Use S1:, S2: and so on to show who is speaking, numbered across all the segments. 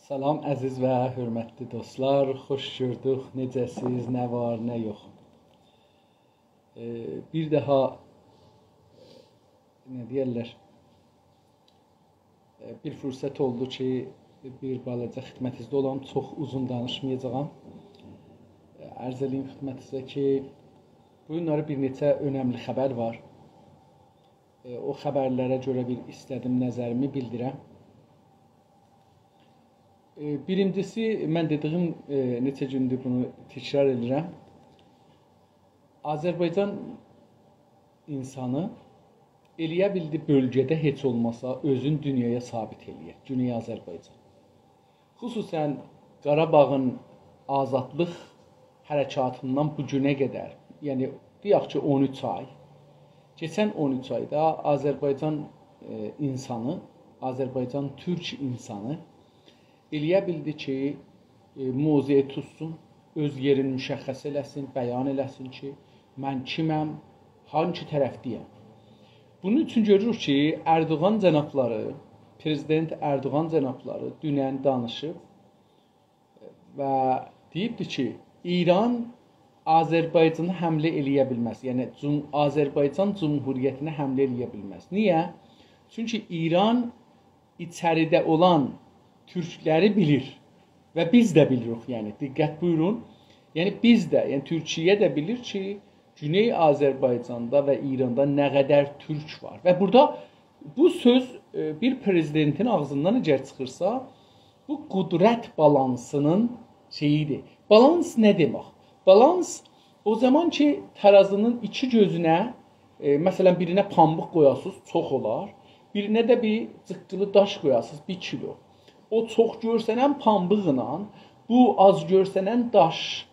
S1: Salam əziz və hörmətli dostlar, xoş gördük. Necəsiz, nə var, nə yox. Bir daha nə deyirlər? Bir fürsət oldu ki, bir balaca xidmətinizdə olam, çox uzun danışmayacağam. Ərz edeyim xidmətinizə ki, bu günləri bir neçə önəmli xəbər var. O xəbərlərə görə bir istədim nəzərimi bildirəm. Birincisi, mən dediyim neçə gündür bunu təkrar edirəm. Azərbaycan insanı eləyə bildi bölgədə heç olmasa özün dünyaya sabit eləyə. Dünya Azərbaycan. Xüsusən Qarabağın azadlıq hərəkatından bu günə qədər, yəni deyək ki 13 ay, keçən 13 ayda Azərbaycan insanı, Azərbaycan türk insanı eləyə bildi ki, mövzuya tutsun, öz yerini müşəxəs eləsin, bəyan eləsin ki, mən kiməm, hangi tərəfdəyəm. Bunun üçün görürük ki, Erdoğan cənabları, Prezident Erdoğan cənabları dünən danışıb və deyibdir ki, İran Azərbaycanı həmlə eləyə bilməz. Yəni, Azərbaycan Cumhuriyyətinə həmlə eləyə bilməz. Niyə? Çünki İran içəridə olan türkləri bilir və biz də bilirik, yəni diqqət buyurun. Yəni biz də, yəni Türkiyə də bilir ki, Güney Azərbaycanda və İranda nə qədər türk var. Və burada bu söz bir prezidentin ağzından əgər çıxırsa, bu qudrət balansının şeyidir. Balans nə demək? Balans o zaman ki, tarazının iki gözünə, məsələn birinə pambıq qoyasınız, çox olar. Birinə də bir cıqqılı daş qoyasınız, 1 kilo. O çox görsənən pambıqla bu az görsənən daş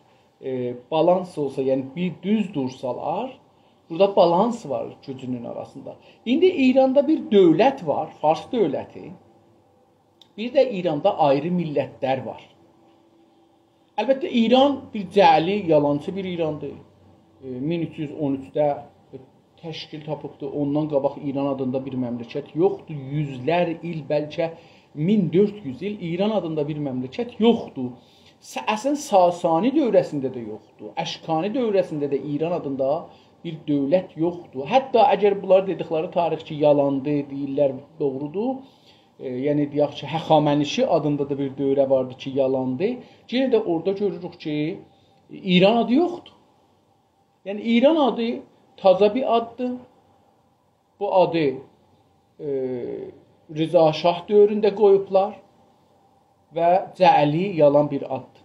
S1: balans olsa, yəni bir düz dursalar, burada balans var gücünün arasında. İndi İranda bir dövlət var, Fars dövləti. Bir də İranda ayrı millətlər var. Əlbəttə İran bir cəli, yalancı bir İrandır. 1313-də təşkil tapıbdır. Ondan qabaq İran adında bir məmləkət yoxdur. Yüzlər il, bəlkə 1400 il İran adında bir məmləkət yoxdur. Əslən Sasani dövrəsində də yoxdur. Əşkani dövrəsində də İran adında bir dövlət yoxdur. Hətta əgər bunlar dedikləri tarixçi yalandı, deyirlər doğrudur. Yəni deyək ki, Həxamənişi adında da bir dövrə vardı ki, yalandı. Yenə də orada görürük ki, İran adı yoxdur. Yəni İran adı taza bir addır. Bu adı Rıza Şah dövründə qoyublar və cəli yalan bir addır.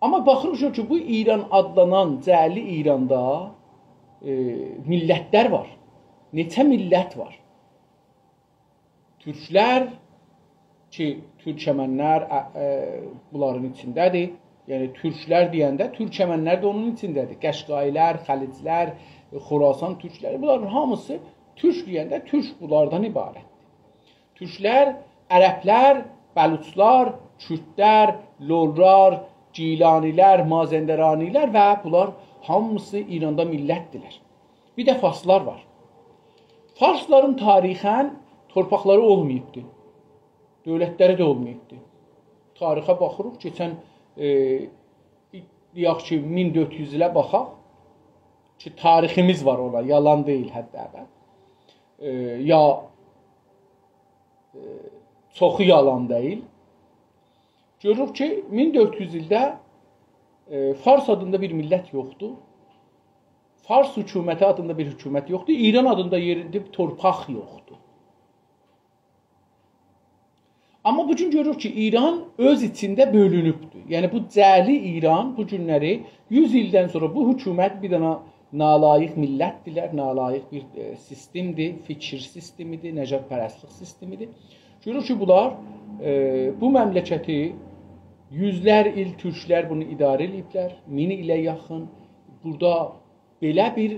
S1: Amma baxırıq ki, bu İran adlanan cəli İranda millətlər var. Neçə millət var? Türklər ki, türkəmənlər bunların içindədir. Yəni türklər deyəndə türkəmənlər də onun içindədir. Qəşqailər, Xəliclər, Xorasan türkləri, bunların hamısı türk deyəndə türk bunlardan ibarətdir. Türklər, ərəblər, bəluçlar, kürdlər, lorlar, gilanilər, mazəndaranilər və bunlar hamısı İranda millətdirlər. Bir də farslar var. Farsların tarixən torpaqları olmayıbdır. Dövlətləri də olmayıbdır. Tarixə baxırıq, keçən deyək ki, 1400 ilə baxaq ki, tariximiz var ona, yalan deyil hətta əvvəl. Ya çoxu yalan deyil. Görürük ki, 1400 ildə Fars adında bir millət yoxdur. Fars hökuməti adında bir hökumət yoxdur. İran adında yerində bir torpaq yoxdur. Amma bugün görürük ki, İran öz içində bölünübdür. Yəni bu cəli İran bu günləri 100 ildən sonra bu hökumət bir dənə nalayiq millətdirlər, nalayiq bir sistemdir, fikir sistemidir, nəcatpərəstlik sistemidir. Görürük ki, bunlar bu məmləkəti yüzlər il türklər bunu idarə ediblər, 1000 ilə yaxın. Burada belə bir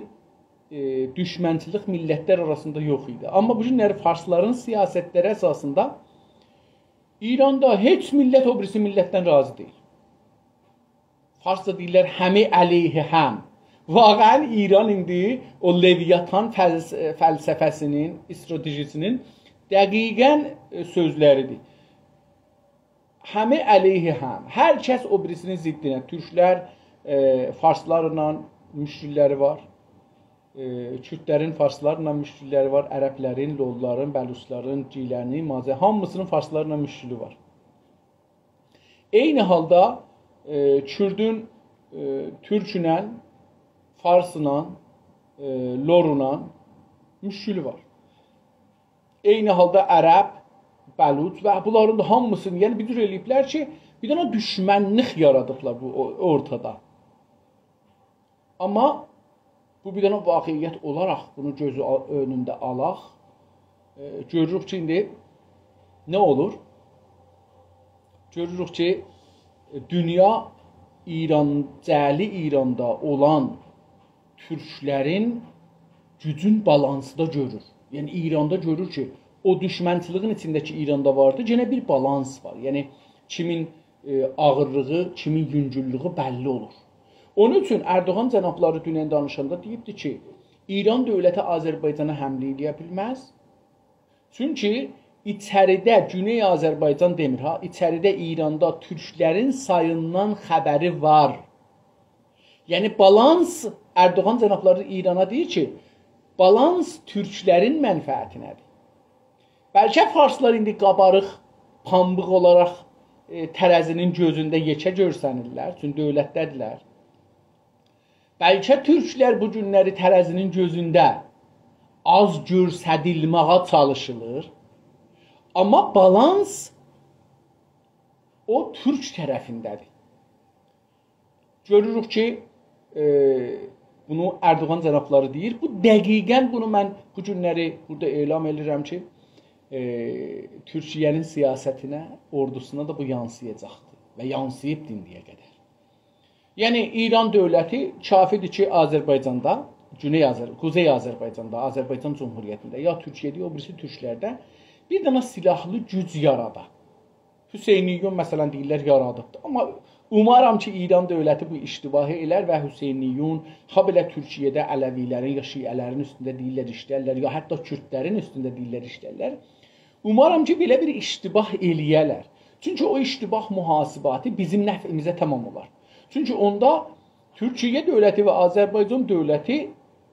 S1: düşmənçilik millətlər arasında yox idi. Amma bu günləri farsların siyasətləri əsasında İranda heç millət o birisi millətdən razı deyil. Farsda deyirlər həmi əleyhi həm. Vaqəən İran indi o Leviathan fəlsəfəsinin, stratejisinin dəqiqən sözləridir. həmi əleyhi həm. Hər kəs o birisinin ziddinə. Türklər farslarla müşkilləri var. Kürdlərin farslarla müşkilləri var. Ərəblərin, lolların, bəlusların, cilənin, mazə hamısının farslarla müşkili var. Eyni halda Kürdün türklə, farsla, loruna müşkili var. Eyni halda ərəb, bəlut və bunların da hamısını, yəni bir cür eləyiblər ki, bir dənə düşmənlik yaradıblar bu ortada. Amma bu bir dənə vaqiiyyət olaraq bunu gözü önündə alaq. Görürük ki, indi nə olur? Görürük ki, dünya cəli İranda olan türklərin gücün balansında görür. Yəni İranda görür ki, o düşmənçiliğin içindəki İranda vardı, yenə bir balans var. Yəni kimin ağırlığı, kimin yüngüllüğü bəlli olur. Onun üçün Erdoğan cənabları dünən danışanda deyibdi ki, İran dövləti Azərbaycana həmlə edə bilməz. Çünki içəridə, Güney Azərbaycan demir ha, içəridə İranda türklərin sayından xəbəri var. Yəni balans, Erdoğan cənabları İrana deyir ki, balans türklərin mənfəətinədir. Bəlkə farslar indi qabarıq, pambıq olaraq tərəzinin gözündə yekə görsənirlər, çünki dövlətdədirlər. Bəlkə türklər bu günləri tərəzinin gözündə az görsədilməyə çalışılır. Amma balans o türk tərəfindədir. Görürük ki, bunu Erdoğan cənabları deyir. Bu dəqiqən bunu mən bu günləri burada elan edirəm ki, Türkiyənin siyasətinə, ordusuna da bu yansıyacaqdır və yansıyıb indiyə qədər. Yəni İran dövləti kafidir ki, Azərbaycanda, Kuzey Azərbaycanda, Azərbaycan Cumhuriyyətində ya Türkiyədə, o birisi türklərdə bir dənə silahlı güc yarada. Hüseyniyun məsələn deyirlər yaradıbdır. Amma umaram ki, İran dövləti bu iştibahi elər və Hüseyniyun, ha belə Türkiyədə Ələvilərin ya Şiələrin üstündə deyirlər işlərlər, ya hətta Kürdlərin üstündə deyirlər işlərlər. Umaram ki, belə bir iştibah eləyərlər. Çünki o iştibah mühasibatı bizim nəfimizə tamam olar. Çünki onda Türkiyə dövləti və Azərbaycan dövləti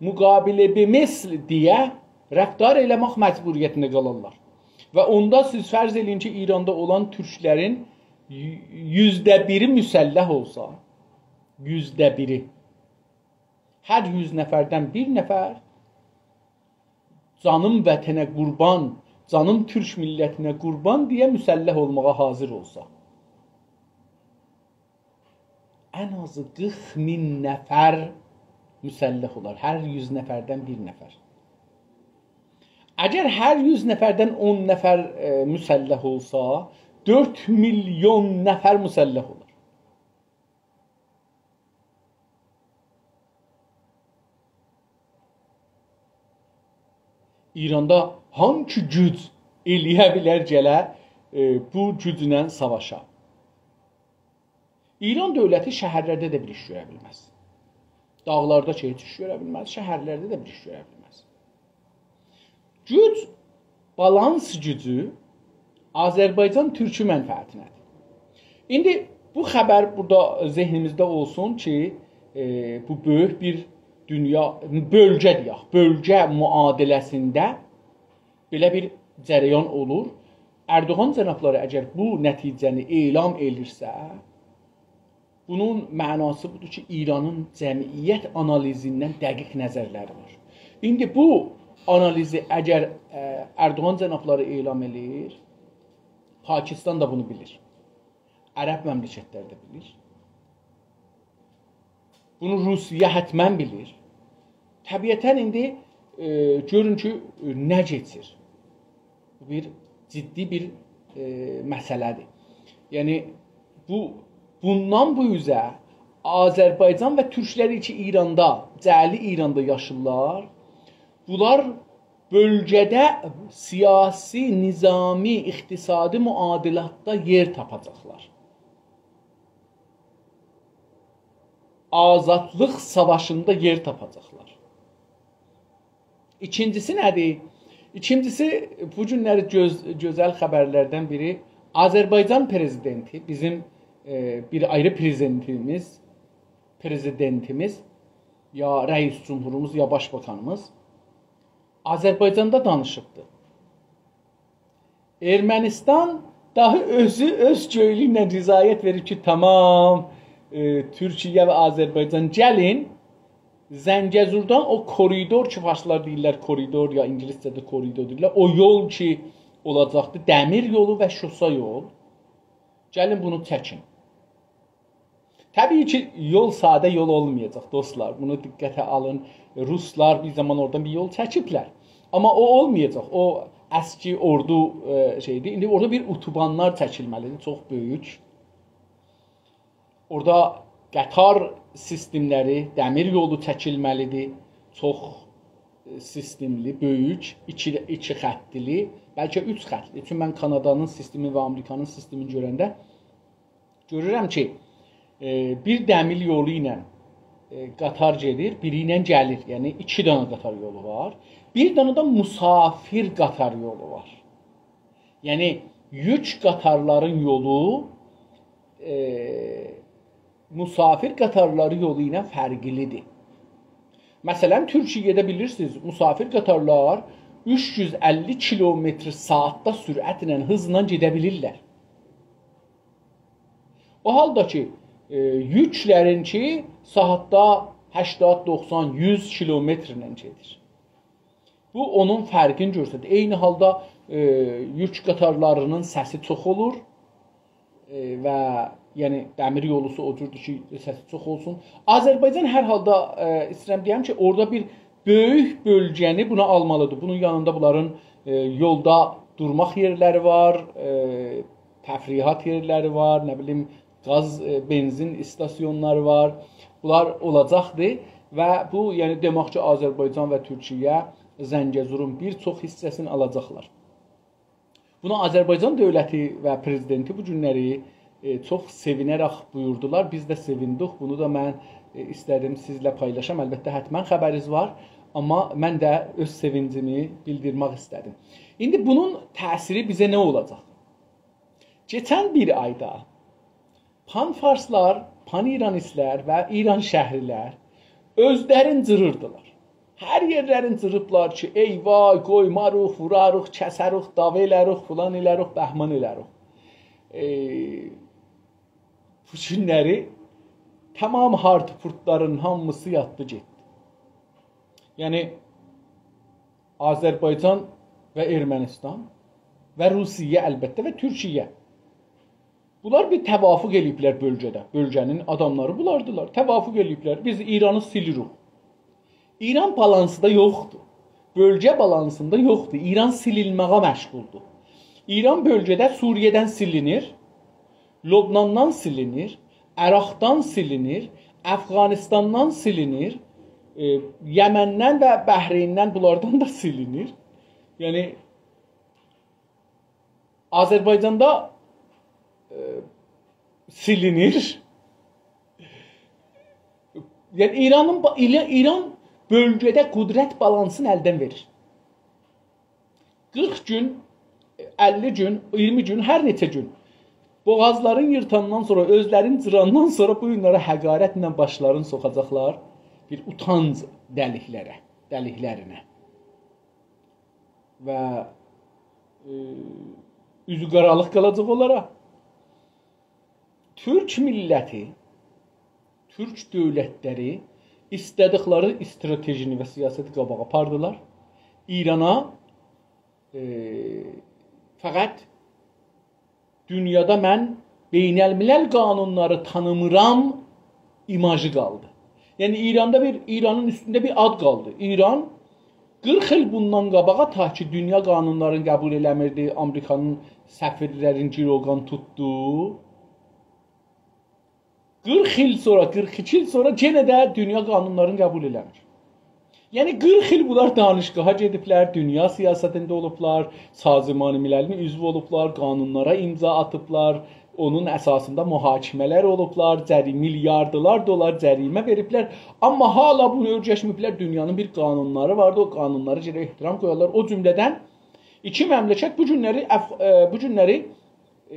S1: müqabilə bimisl deyə rəftar eləmək məcburiyyətində qalarlar. Və onda siz fərz eləyin ki, İranda olan türklərin %1-i müsəlləh olsa, %1-i, hər 100 nəfərdən bir nəfər canım vətənə qurban, canım türk millətinə qurban deyə müsəlləh olmağa hazır olsa. Ən azı 40.000 nəfər müsəlləh olar, hər 100 nəfərdən bir nəfər. Əgər hər 100 nəfərdən 10 nəfər müsəlləh olsa, 4 milyon nəfər müsəlləh olur. İranda hangi güc eləyə bilər gələ bu güclə savaşa? İran dövləti şəhərlərdə də bir iş görə bilməz. Dağlarda heç iş görə bilməz, şəhərlərdə də bir iş görə bilməz. Güc, balans gücü Azərbaycan türkü mənfəətinədir. İndi bu xəbər burada zehnimizdə olsun ki, bu böyük bir dünya, bölgə deyək, bölgə müadiləsində belə bir cərəyan olur. Erdoğan cənabları əgər bu nəticəni elan edirsə, bunun mənası budur ki, İranın cəmiyyət analizindən dəqiq nəzərləri var. İndi bu analizi əgər Erdoğan cənabları elan edir, Pakistan da bunu bilir. Ərəb məmləkətləri də bilir. Bunu Rusiya hətmən bilir. Təbiətən indi görün ki, nə keçir? Bu bir ciddi bir məsələdir. Yəni, bundan bu üzə Azərbaycan və türkləri ki, İranda, cəli İranda yaşırlar, bunlar bölgədə siyasi, nizami, iqtisadi müadilatda yer tapacaqlar. Azadlıq savaşında yer tapacaqlar. İkincisi nədir? İkincisi, bu günləri gözəl xəbərlərdən biri Azərbaycan prezidenti, bizim bir ayrı prezidentimiz ya rəis cumhurumuz ya başbakanımız Azərbaycanda danışıbdı. Ermənistan dahi özü öz göylü ilə rizayət verir ki, tamam, Türkiyə və Azərbaycan gəlin, Zəngəzurdan o koridor ki, farslar deyirlər koridor ya ingiliscədə koridor deyirlər, o yol ki olacaqdı, dəmir yolu və şosa yol, gəlin bunu çəkin. Təbii ki, yol sadə yol olmayacaq dostlar, bunu diqqətə alın. Ruslar bir zaman oradan bir yol çəkiblər. Amma o olmayacaq, o əski ordu şeydir. İndi orada bir otobanlar çəkilməlidir, çox böyük. Orada qatar sistemləri, dəmir yolu çəkilməlidir, çox sistemli, böyük, iki xəttli, bəlkə 3 xəttli. Çünki mən Kanadanın sistemi və Amerikanın sistemini görəndə görürəm ki, bir dəmir yolu ilə qatar gedir, biri ilə gəlir. Yəni 2 dənə qatar yolu var. Bir dənə də musafir qatar yolu var. Yəni yük qatarların yolu musafir qatarları yolu ilə fərqlidir. Məsələn, Türkiyədə bilirsiniz, musafir qatarlar 350 km/saatda sürətlə, hızla gedə bilirlər. O halda ki, yüklərinki saatda 80, 90, 100 kilometrlə gedir. Bu, onun fərqini göstərir. Eyni halda yük qatarlarının səsi çox olur və yəni dəmir yolusu o cürdür ki, səsi çox olsun. Azərbaycan hər halda istəyirəm deyəm ki, orada bir böyük bölgəni buna almalıdır. Bunun yanında bunların yolda durmaq yerləri var, təfrihat yerləri var, nə bilim, qaz, benzin istasyonları var. Bunlar olacaqdır və bu, yəni demək ki, Azərbaycan və Türkiyə Zəngəzurun bir çox hissəsini alacaqlar. Buna Azərbaycan dövləti və prezidenti bu günləri çox sevinərək buyurdular. Biz də sevindik. Bunu da mən istədim sizlə paylaşam. Əlbəttə, hətmən xəbəriniz var. Amma mən də öz sevincimi bildirmək istədim. İndi bunun təsiri bizə nə olacaq? Keçən bir ayda pan-farslar, pan-İranistlər və İran şəhrilər özlərin cırırdılar. Hər yerlərin cırıblar ki, eyvay, qoymarıq, vurarıq, kəsərıq, dava elərik, filan elərik, bəhman elərik. Bu günləri tamam hardpurtların hamısı yatdı getdi. Yəni Azərbaycan və Ermənistan və Rusiya əlbəttə və Türkiyə. Bunlar bir təvafuq eləyiblər bölgədə. Bölgənin adamları bulardılar. Təvafuq eləyiblər. Biz İranı silirik. İran balansında yoxdur. Bölgə balansında yoxdur. İran silinməyə məşğuldur. İran bölgədə Suriyədən silinir, Lübnandan silinir, Əraqdan silinir, Əfqanistandan silinir, Yəməndən və Bəhreyndən bunlardan da silinir. Yəni Azərbaycanda silinir. Yəni İran bölgədə qüdrət balansını əldən verir. 40 gün, 50 gün, 20 gün, hər neçə gün boğazların yırtandan sonra, özlərin cırandan sonra bu günlərə həqarətlə başlarını soxacaqlar bir utanc dəliklərinə. Və üzü qaralıq qalacaq onlara. Türk milləti, Türk dövlətləri istədikləri stratejini və siyasəti qabağa apardılar. İrana fəqət dünyada mən beynəlmiləl qanunları tanımıram imajı qaldı. Yəni İranın üstündə bir ad qaldı. İran 40 il bundan qabağa ta ki dünya qanunlarını qəbul eləmirdi, Amerikanın səfirlərin giroqan tutdu. 40 il sonra, 42 il sonra yenə də dünya qanunlarını qəbul eləmir. Yəni 40 il bunlar danışqaha gediblər, dünya siyasətində olublar, Sazimani Millənin üzvü olublar, qanunlara imza atıblar, onun əsasında mühakimələr olublar, milyardılar dolar cərimə veriblər. Amma hala bunu öyrəşməyiblər, dünyanın bir qanunları vardı, o qanunları yerə ehtiram qoyarlar. O cümlədən iki məmləkət bu günləri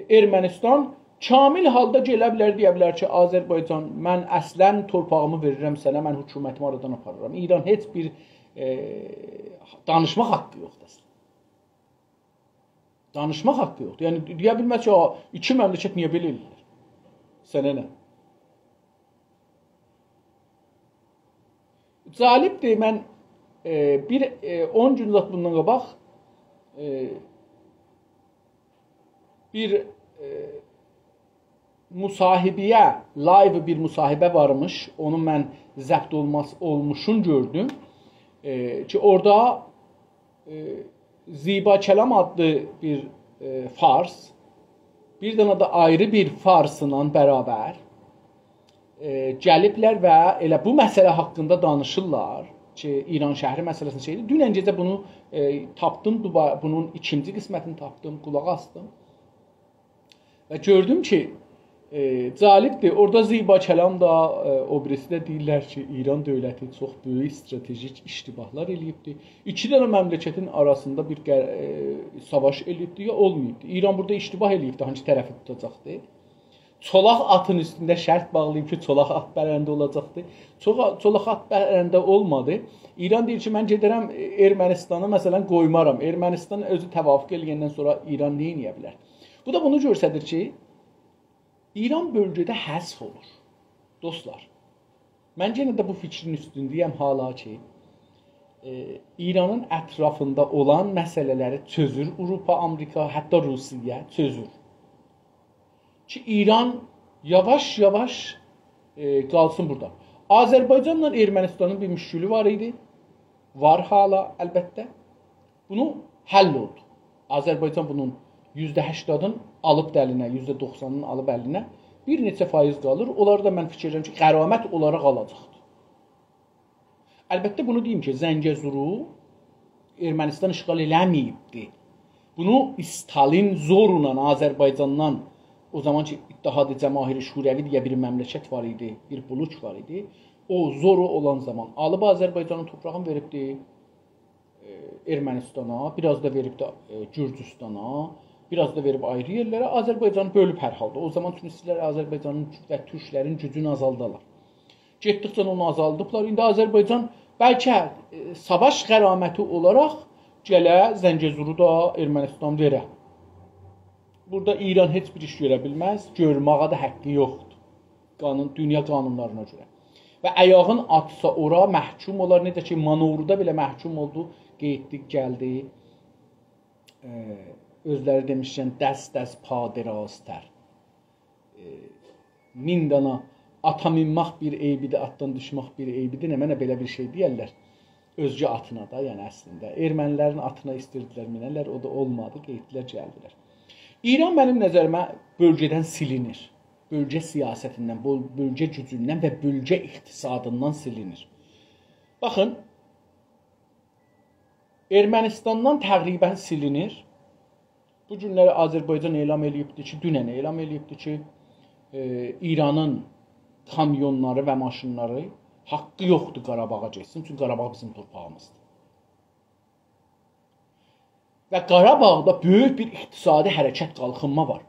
S1: Ermənistan kamil halda gələ bilər, deyə bilər ki, Azərbaycan, mən əslən torpağımı verirəm sənə, mən hökumətimi aradan aparıram. İran heç bir danışmaq haqqı yoxdur. Danışmaq haqqı yoxdur. Yəni, deyə bilməz ki, iki məmləkət niyə belə eləyir? Sənə nə? Calibdir, mən 10 gün bundan qabaq bir müsahibəyə, live bir müsahibə varmış. Onun mən zəbt olmuşunu gördüm. Ki orada Ziba Kəlam adlı bir fars, bir dənə də ayrı bir farsla bərabər gəliblər və elə bu məsələ haqqında danışırlar ki, İran şəhəri məsələsinin şeydir. Dünən gecə bunu tapdım, bunun ikinci qismətini tapdım, qulaq asdım və gördüm ki, calibdir. Orada Ziba Kəlam da, o birisi də deyirlər ki, İran dövləti çox böyük stratejik iştibahlar eləyibdir. İki dənə məmləkətin arasında bir savaş eləyibdir ya olmayıbdır. İran burada iştibah eləyibdir, hangi tərəfi tutacaqdır. Çolaq atın üstündə şərt bağlayıb ki, çolaq at bərəndə olacaqdır. Çolaq at bərəndə olmadı. İran deyir ki, mən gedərəm Ermənistanı məsələn qoymaram. Ermənistan özü təvafuq eləyəndən sonra İran nə edə bilər? Bu da bunu göstərir ki, İran bölgədə həsf olur. Dostlar, mən yenə də bu fikrin üstündəyəm hala ki, İranın ətrafında olan məsələləri çözür Avropa, Amerika, hətta Rusiya çözür. Ki, İran yavaş-yavaş qalsın burada. Azərbaycanla Ermənistanın bir müşkülü var idi. Var hala, əlbəttə. Bunu həll oldu. Azərbaycan bunun %80'ın alıb dəlinə, %90'ın alıb əlinə bir neçə faiz qalır. Onları da mən fikirlərim ki, qəramət olaraq alacaqdır. Əlbəttə bunu deyim ki, Zəngəzuru Ermənistan işğal eləməyibdir. Bunu Stalin zorla Azərbaycandan, o zaman ki, İttihad-ı Cəmahiri Şurəvi deyə bir məmləkət var idi, bir buluc var idi. O zoru olan zaman alıb Azərbaycanın toprağını veribdi Ermənistana, biraz da veribdi Gürcüstana, biraz da verib ayrı yerlərə. Azərbaycanı bölüb hər halda. O zaman tunistlər Azərbaycanın və türklərin gücünü azaldılar. Getdikcə onu azaldıblar. İndi Azərbaycan bəlkə savaş qəraməti olaraq gələ Zəngəzuru da Ermənistan verə. Burada İran heç bir iş görə bilməz. Görməyə də haqqı yoxdur. Dünya qanunlarına görə. Və ayağın atsa ora məhkum olar. Necə ki, Manovruda belə məhkum oldu. Qeyddik, gəldi. Özləri demişkən, dəst-dəst padirastər. 1000 dana ata minmək bir eybidir, atdan düşmək bir eybidir. Mənə belə bir şey deyərlər. Özgə atına da, yəni əslində. Ermənilərin atına istirdilər minərlər, o da olmadı, qeydlər gəldilər. İran mənim nəzərimə bölgədən silinir. Bölgə siyasətindən, bölgə gücündən və bölgə iqtisadından silinir. Baxın, Ermənistandan təqribən silinir. Bu günləri Azərbaycan elan eləyibdir ki, dünən elan eləyibdir ki, İranın kamyonları və maşınları haqqı yoxdur Qarabağa getsin, çünki Qarabağ bizim torpağımızdır. Və Qarabağda böyük bir iqtisadi hərəkət qalxınma var.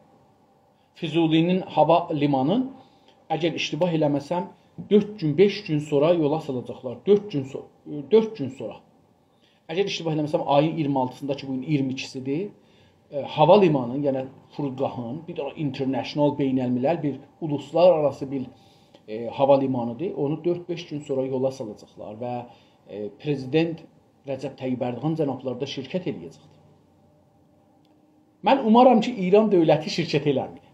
S1: Füzulinin hava limanın, əgər iştibah eləməsəm, 4 gün, 5 gün sonra yola salacaqlar. 4 gün sonra. Əgər iştibah eləməsəm, ayın 26-sında ki, bugün 22-sidir, hava limanın, yəni Furqahın, bir də international, beynəlmiləl bir uluslararası bir hava limanıdır. Onu 4-5 gün sonra yola salacaqlar və Prezident Rəcəb Tayyib Ərdoğan cənabları da şirkət eləyəcəkdir. Mən umaram ki, İran dövləti şirkət eləmir.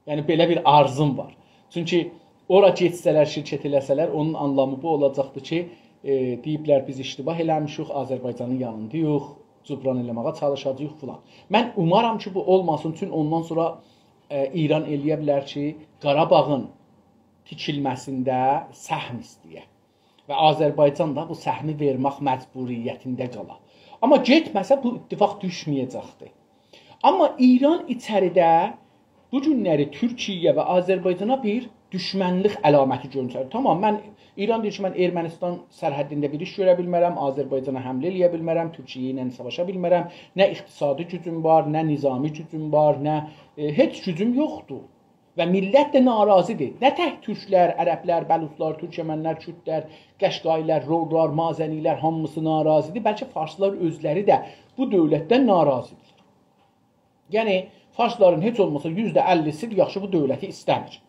S1: Yəni, belə bir arzum var. Çünki ora getsələr, şirkət eləsələr, onun anlamı bu olacaqdır ki, deyiblər, biz iştibah eləmişik, Azərbaycanın yanında yox, cübran eləməyə çalışacaq filan. Mən umaram ki, bu olmasın, çünki ondan sonra İran eləyə bilər ki, Qarabağın tikilməsində səhm istəyək. Və Azərbaycan da bu səhmi vermək məcburiyyətində qala. Amma getməsə, bu ittifaq düşməyəcəkdir. Amma İran içəridə bu günləri Türkiyə və Azərbaycana bir düşmənlik əlaməti görünsün. Tamam, mən İran deyir ki, mən Ermənistan sərhəddində bir iş görə bilmərəm, Azərbaycana həmlə eləyə bilmərəm, Türkiyə ilə savaşa bilmərəm, nə iqtisadi gücüm var, nə nizami gücüm var, nə heç gücüm yoxdur. Və millət də narazıdır. Nə tək türklər, ərəblər, bəluslar, türkmənlər, kürdlər, qəşqailər, rollar, mazənilər hamısı narazıdır. Bəlkə farslar özləri də bu dövlətdən narazıdır. Yəni farsların heç olmasa %50'si yaxşı bu dövləti istəmir.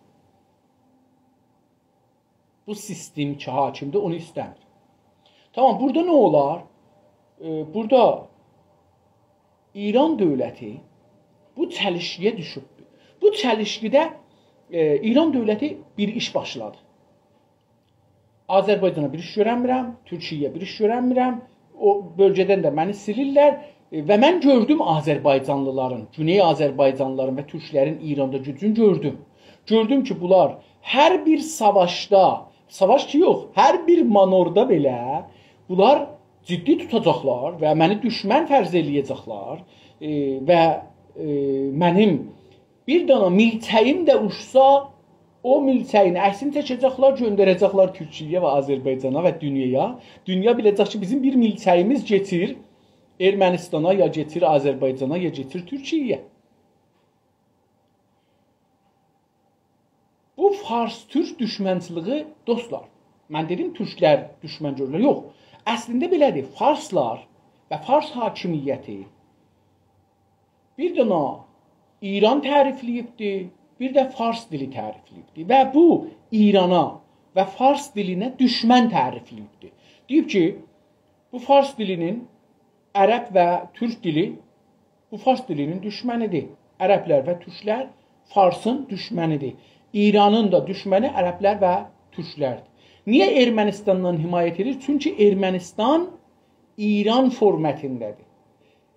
S1: Bu sistem ki hakimdir, onu istəmir. Tamam, burada nə olar? Burada İran dövləti bu çəlişkiyə düşübdür. Bu çəlişkidə İran dövləti bir iş başladı. Azərbaycana bir iş görənmirəm, Türkiyəyə bir iş görənmirəm, o bölgədən də məni silirlər və mən gördüm Azərbaycanlıların, Güney Azərbaycanlıların və türklərin İranda gücünü gördüm. Gördüm ki, bunlar hər bir savaşda, savaş ki yox, hər bir manorda belə bunlar ciddi tutacaqlar və məni düşmən fərz eləyəcəklər və mənim bir dana milçəyim də uçsa, o milçəyin əksini çəkəcəklər, göndərəcəklər Türkiyə və Azərbaycana və dünyaya. Dünya biləcək ki, bizim bir milçəyimiz geçir Ermənistana, ya geçir Azərbaycana, ya geçir Türkiyəyə. Bu Fars-Türk düşmənçiliği, dostlar, mən dedim türklər düşmən görürlər. Yox, əslində belədir. Farslar və Fars hakimiyyəti bir dana İran tərifləyibdir, bir də Fars dili tərifləyibdir və bu İrana və Fars dilinə düşmən tərifləyibdir. Deyib ki, bu Fars dilinin Ərəb və Türk dili bu Fars dilinin düşmənidir. Ərəblər və Türklər Farsın düşmənidir. İranın da düşməni ərəblər və türklərdir. Niyə Ermənistandan himayət edir? Çünki Ermənistan İran formətindədir.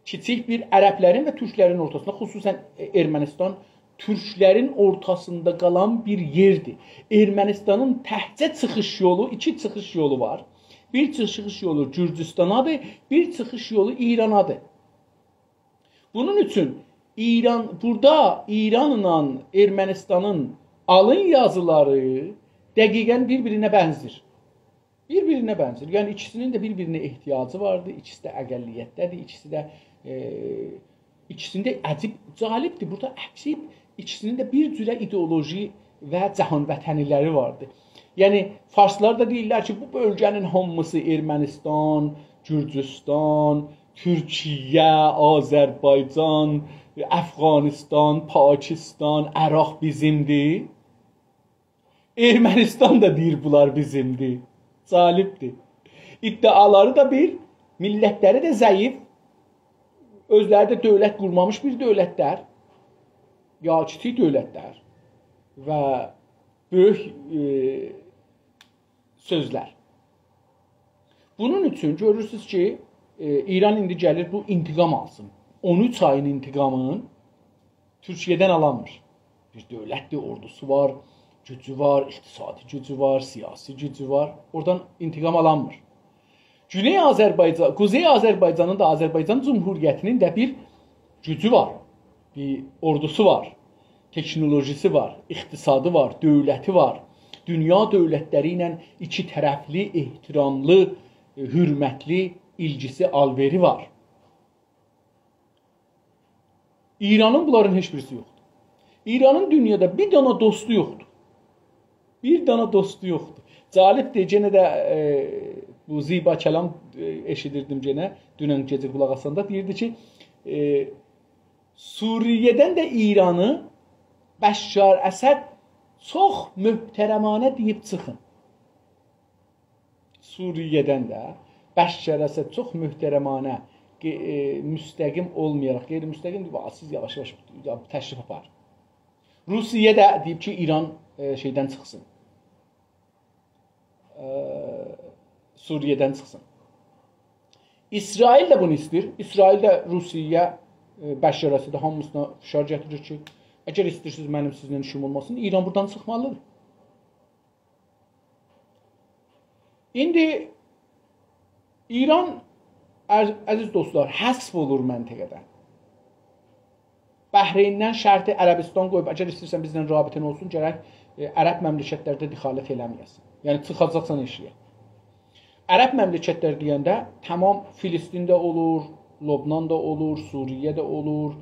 S1: Kiçik bir ərəblərin və türklərin ortasında, xüsusən Ermənistan türklərin ortasında qalan bir yerdir. Ermənistanın təhcə çıxış yolu, iki çıxış yolu var. Bir çıxış yolu Gürcüstanadır, bir çıxış yolu İranadır. Bunun üçün burada İranla Ermənistanın alın yazıları dəqiqən bir-birinə bənzir. Bir-birinə bənzir. Yəni ikisinin də bir-birinə ehtiyacı vardı. İkisi də əqəlliyyətdədir. İkisində əcib, calibdir. Burada əcib, ikisinin də bir cürə ideoloji və cahan vətəniləri vardı. Yəni farslar da deyirlər ki, bu bölgənin hamısı Ermənistan, Gürcüstan, Türkiyə, Azərbaycan, Əfqanistan, Pakistan, Əraq bizimdir. Ermənistan da deyir bunlar bizimdir. Calibdir. İddiaları da bir, millətləri də zəif, özləri də dövlət qurmamış bir dövlətlər, ya kiçik dövlətlər və böyük sözlər. Bunun üçün görürsünüz ki, İran indi gəlir bu intiqam alsın. 13 ayın intiqamının Türkiyədən alanmır. Bir dövlətli ordusu var, gücü var, iqtisadi gücü var, siyasi gücü var. Oradan intiqam alanmır. Güney Azərbaycan, Quzey Azərbaycanın da Azərbaycan Cumhuriyyətinin də bir gücü var, bir ordusu var, teknolojisi var, iqtisadı var, dövləti var. Dünya dövlətləri ilə iki tərəfli, ehtiramlı, hürmətli ilgisi, alveri var. İranın bunların heç birisi yoxdur. İranın dünyada bir dana dostu yoxdur. Bir dana dostu yoxdur. Calibdir, yenə də bu Ziba Kəlam eşidirdim yenə, dünən gecə qulaq asanda, deyirdi ki, Suriyədən də İranı Bəşşar Əsəd çox möhtərəmanə deyib çıxın. Suriyədən də Bəşşar Əsəd çox möhtərəmanə, müstəqim olmayaraq, qeyri-müstəqim deyib, siz yavaş-yavaş təşrif apar. Rusiya da deyib ki, İran şeydən çıxsın. Suriyədən çıxsın. İsrail də bunu istəyir. İsrail də Rusiyaya, Bəşşar Əsədə hamısına fişar gətirir ki, əgər istəyirsiniz mənim sizinlə işim olmasın, İran buradan çıxmalıdır. İndi İran, əziz dostlar, həsf olur məntəqədən. Bəhreyindən şərti Ərəbistan qoyub, əgər istəyirsən bizlə rabitən olsun, gərək ərəb məmləkətlərdə dixalət eləməyəsən. Yəni çıxacaqsan eşiyə. Ərəb məmləkətlər deyəndə tamam Filistində olur, Lübnanda olur, Suriyədə olur,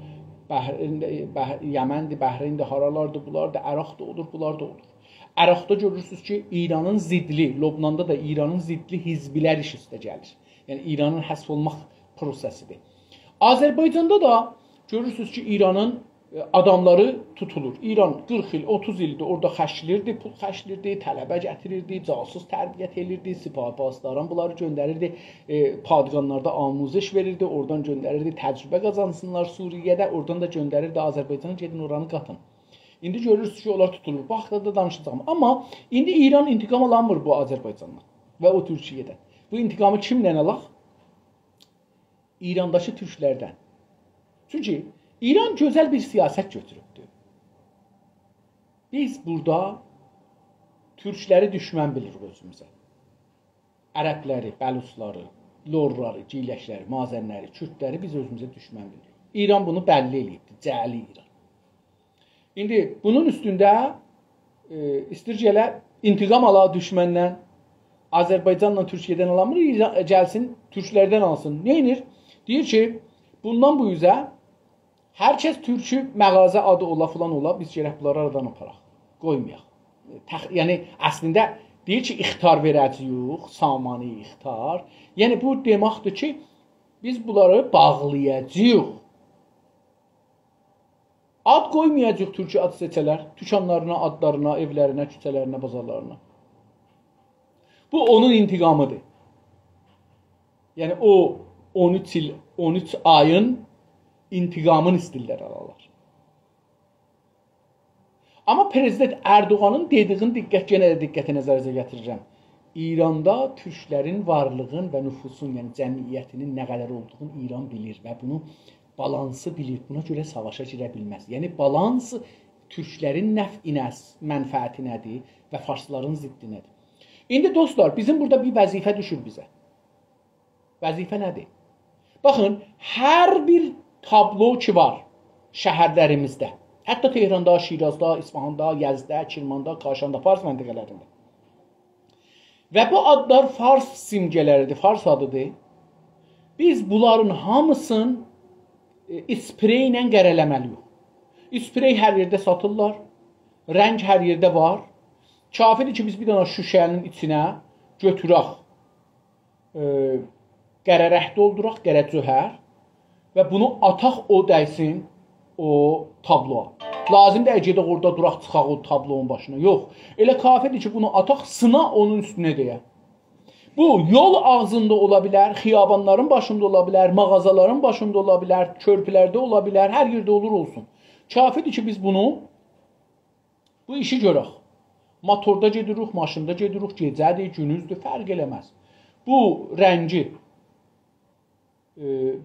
S1: Yəməndir, Bəhreyndir, haralardır, bunlardır, Əraqda olur, bunlar da olur. Əraqda görürsünüz ki, İranın zidli, Lübnanda da İranın zidli hizbilər iş üstə gəlir. Yəni İranın həsf olmaq prosesidir. Azərbaycanda da görürsünüz ki, İranın adamları tutulur. İran 40 il, 30 ildir orada xəşlirdi, pul xəşlirdi, tələbə gətirirdi, casus tərbiyyət edirdi, sipah-pasdaran bunları göndərirdi, padğanlarda amuziş verirdi, oradan göndərirdi, təcrübə qazansınlar Suriyədə, oradan da göndərirdi Azərbaycana, gedin oranı qatın. İndi görürsünüz ki, onlar tutulur. Bu haqda da danışacağım. Amma indi İran intiqam alanmır bu Azərbaycandan və o Türkiyədən. Bu intiqamı kimdən alaq? İrandakı türklərdən. Çünki İran gözəl bir siyasət götürübdür. Biz burada türkləri düşmən bilirik özümüzə. Ərəbləri, bəlusları, lorları, giyləşləri, mazənləri, kürdləri biz özümüzə düşmən bilirik. İran bunu bəlli eləyibdir, cəli İran. İndi bunun üstündə istircə elə intiqam ala düşməndən, Azərbaycanla Türkiyədən alamır, gəlsin türklərdən alsın. Neynir? Deyir ki, bundan bu üzə hər kəs türkü məğazə adı ola filan ola, biz gərək bunları aradan aparaq, qoymayaq. Yəni əslində deyir ki, ixtar verəcəyik, samani ixtar. Yəni bu deməkdir ki, biz bunları bağlayacağıq. Ad qoymayacaq türkü ad seçələr, dükanlarına, adlarına, evlərinə, küçələrinə, bazarlarına. Bu onun intiqamıdır. Yəni o 13 ayın intiqamını istillər alarlar. Amma Prezident Erdoğanın dediğin yenə də diqqəti nəzərinizə gətirirəm. İranda türklərin varlığın və nüfusun, yəni cəmiyyətinin nə qədər olduğunu İran bilir və bunu balansı bilir. Buna görə savaşa girə bilməz. Yəni balansı türklərin mənfəəti nədir və farsların ziddi nədir? İndi dostlar, bizim burada bir vəzifə düşür bizə. Vəzifə nədir? Baxın, hər bir tablo ki var şəhərlərimizdə, hətta Tehranda, Şirazda, İsfahanda, Yəzdə, Kirmanda, Kaşanda, Fars məntəqələrində. Və bu adlar Fars simgələridir, Fars adıdır. Biz bunların hamısını sprey ilə qərələməliyik. Sprey hər yerdə satırlar, rəng hər yerdə var. Kafidir ki, biz bir dana şüşənin içinə götürək, qərərək dolduraq, qərəcöhər və bunu ataq o dəysin o tabloa. Lazımdır gedək orada duraq, çıxaq o tablonun başına. Yox, elə kafidir ki, bunu ataq, sına onun üstünə deyə. Bu, yol ağzında ola bilər, xiyabanların başında ola bilər, mağazaların başında ola bilər, körpülərdə ola bilər, hər yerdə olur olsun. Kafidir ki, biz bunu, bu işi görək. Motorda gedirik, maşında gedirik, gecədir, günüzdür, fərq eləməz. Bu rəngi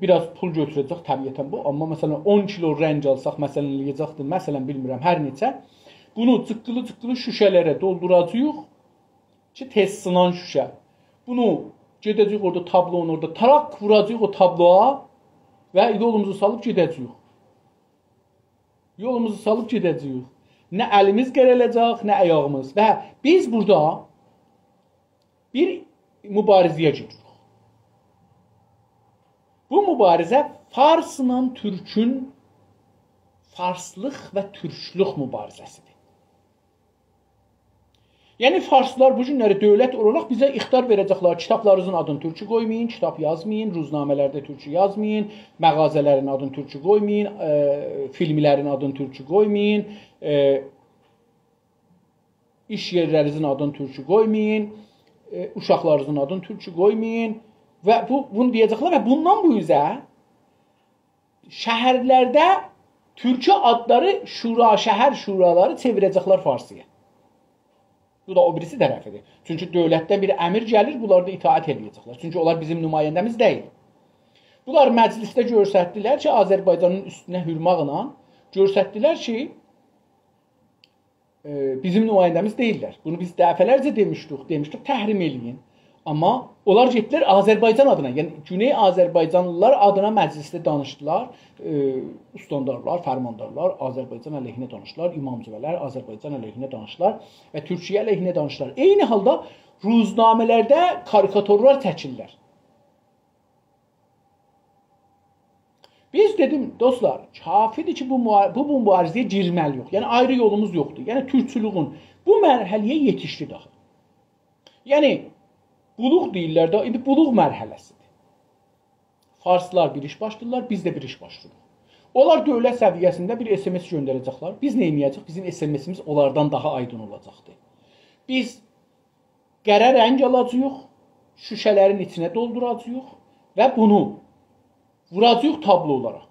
S1: biraz pul götürəcək təbiətən bu. Amma məsələn 10 kilo rəng alsaq, məsələn eləyəcəkdir, məsələn bilmirəm hər neçə. Bunu cıqqılı şüşələrə dolduracağıq ki, tez sınan şüşə. Bunu gedəcəyik orada tablonun orada, tarak vuracağıq o tabloa və yolumuzu salıb gedəcəyik. Yolumuzu salıb gedəcəyik. Nə əlimiz qərələcək, nə ayağımız. Və biz burada bir mübarizəyə giririk. Bu mübarizə Farsla Türkün farslıq və türklük mübarizəsidir. Yəni farslılar bu günləri dövlət olaraq bizə ixtar verəcəklər. Kitablarınızın adını türkü qoymayın, kitab yazmayın, ruznamələrdə türkü yazmayın, məğazələrin adını türkü qoymayın, filmlərin adını türkü qoymayın, iş yerlərinizin adını türkü qoymayın, uşaqlarınızın adını türkü qoymayın və bunu deyəcəklər və bundan bu üzə şəhərlərdə türkü adları şəhər şuraları çevirəcəklər farsıya. Bu da o birisi tərəfidir. Çünki dövlətdən bir əmir gəlir, bunlar da itaat edəcəklər. Çünki onlar bizim nümayəndəmiz deyil. Bunlar məclisdə göstərdilər ki, Azərbaycanın üstünə hürmaqla göstərdilər ki, bizim nümayəndəmiz deyillər. Bunu biz dəfələrcə demişdik, təhrim eləyin. Amma onlar getdilər Azərbaycan adına, yəni Güney Azərbaycanlılar adına məclisdə danışdılar. Ustandarlar, fərmandarlar Azərbaycan əleyhinə danışdılar, imamcılar Azərbaycan əleyhinə danışdılar və Türkiyə əleyhinə danışdılar. Eyni halda ruznamələrdə karikaturlar çəkirlər. Biz dedim dostlar, kafidir ki bu mübarizəyə girməli yox. Yəni ayrı yolumuz yoxdur. Yəni türkçülüğün bu mərhələyə yetişdi daha. Yəni buluq deyirlər də, indi buluq mərhələsidir. Farslar bir iş başlayırlar, biz də bir iş başlayırıq. Onlar dövlət səviyyəsində bir SMS göndərəcəklər. Biz nə edəcəyik? Bizim SMS'imiz onlardan daha aydın olacaqdır. Biz qərə rəng alacağıq, şüşələrin içinə dolduracağıq və bunu vuracağıq tablolara.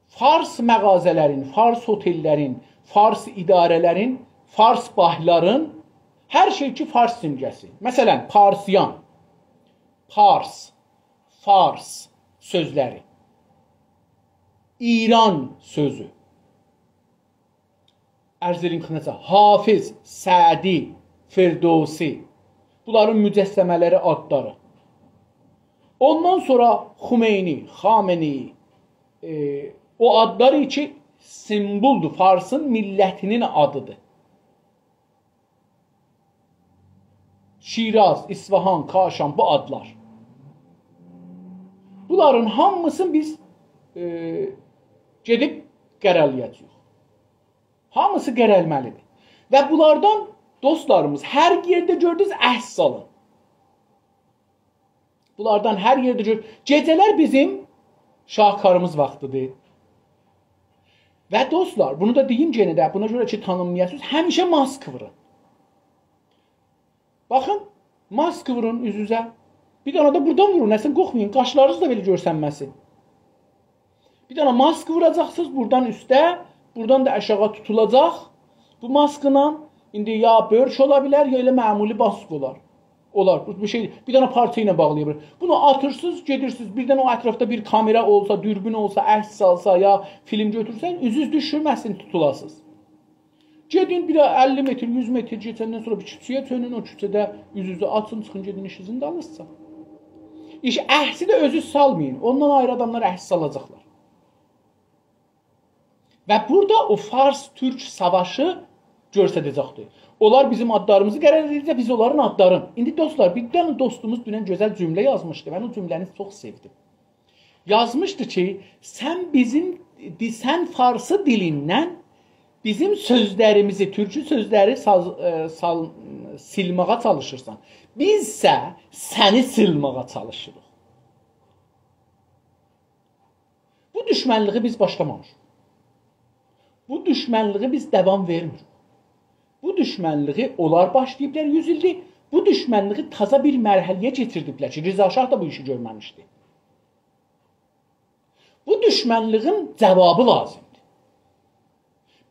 S1: Fars məğazələrin, Fars otellərin, Fars idarələrin, Fars bahların, hər şey ki Fars simgəsi. Məsələn, Parsiyan, Pars, Fars sözləri, İran sözü, Ərzəlin Xınəsə, Hafiz, Sədi, Firdovsi, bunların mücəssəmələri adları. Ondan sonra Xümeyni, Xameni, o adlar için simboldur. Farsın millətinin adıdır. Şiraz, İsfahan, Kaşan bu adlar. Bunların hamısını biz gedib qərələyəcəyik. Hamısı qərəlməlidir. Və bunlardan dostlarımız hər yerdə gördünüz əhs alın. Bunlardan hər yerdə gör. Gecələr bizim şahkarımız vaxtıdır. Və dostlar, bunu da deyim yenə də, buna görə ki tanınmayasınız, həmişə mask vurun. Baxın, mask vurun üz-üzə. Bir dənə də buradan vurun, nəsin qorxmayın, qaşlarınız da belə görsənməsin. Bir dənə mask vuracaqsınız buradan üstə, buradan da aşağı tutulacaq. Bu maskla indi ya börş ola bilər, ya elə məmuli mask olar. Olar, bu şey bir dənə parça ilə bağlayır. Bunu atırsınız, gedirsiniz. Birdən o ətrafda bir kamera olsa, dürbün olsa, əks alsa ya film götürsən, üzünüz düşürməsin, tutulasınız. Gedin bir 50 metr, 100 metr keçəndən sonra bir küçəyə çönün, o küçədə üzünüzü açın, çıxın, gedin işinizin dalınızsa. İş əhsi də özü salmayın. Ondan ayrı adamlar əhs salacaqlar. Və burada o Fars-Türk savaşı göstərəcəkdir. Onlar bizim adlarımızı qərar edəcək, biz onların adlarını. İndi dostlar, bir dənə dostumuz dünən gözəl cümlə yazmışdı. Mən o cümləni çox sevdim. Yazmışdı ki, sən Farsı dilindən bizim sözlərimizi, türkü sözləri silməyə çalışırsan. Bizsə səni silməyə çalışırıq. Bu düşmənliyi biz başlamamışıq. Bu düşmənliyi biz davam vermirik. Bu düşmənliyi onlar başlayıblar 100 ildir. Bu düşmənliyi taza bir mərhələyə getirdiblər ki, Rıza Şah da bu işi görməmişdi. Bu düşmənliyin cavabı lazımdır.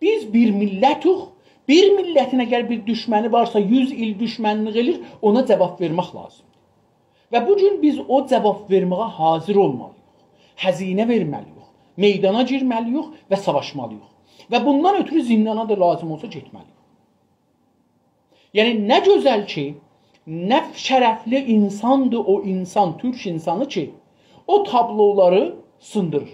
S1: Biz bir millətuq, bir millətin əgər bir düşməni varsa 100 il düşmənlik edir, ona cavab vermək lazımdır. Və bugün biz o cavab verməyə hazır olmalıyıq. Həzinə verməliyik, meydana girməliyik və savaşmalıyıq. Və bundan ötürü zindana da lazım olsa getməliyik. Yəni nə gözəl ki, nə şərəfli insandır o insan, türk insanı ki, o tabloları sındırır.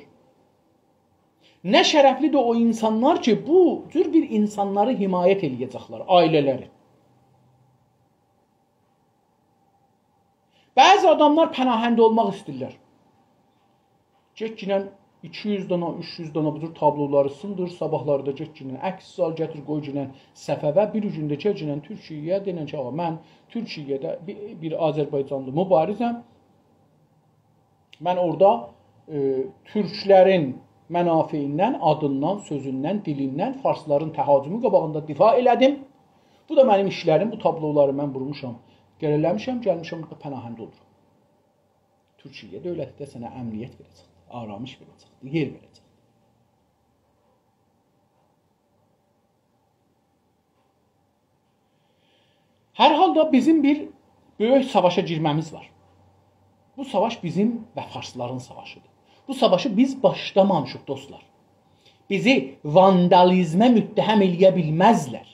S1: Nə şərəflidir o insanlar ki, bu cür bir insanları himayət eləyəcəklər, ailələri. Bəzi adamlar pənahəndə olmaq istəyirlər. Getginən 200 dana, 300 dana bu cür tabloları sındır, sabahlarda getginən əks sal, gətir, qoy ginən səfəvə, bir gündə keçginən Türkiyəyə, denən ki, mən Türkiyədə bir Azərbaycanlı mübarizəm. Mən orada türklərin mənafiindən, adından, sözündən, dilindən, farsların təhacümü qabağında difa elədim. Bu da mənim işlərim, bu tabloları mən vurmuşam, gələləmişəm, gəlmişəm, burada pənahəndə olurum. Türkiyə dövləti də sənə əmniyyət verəcək, aramış verəcək, yer verəcək. Hər halda bizim bir böyük savaşa girməmiz var. Bu savaş bizim və farsların savaşıdır. Bu savaşı biz başlamamışıq dostlar. Bizi vandalizmə müttəhəm eləyə bilməzlər.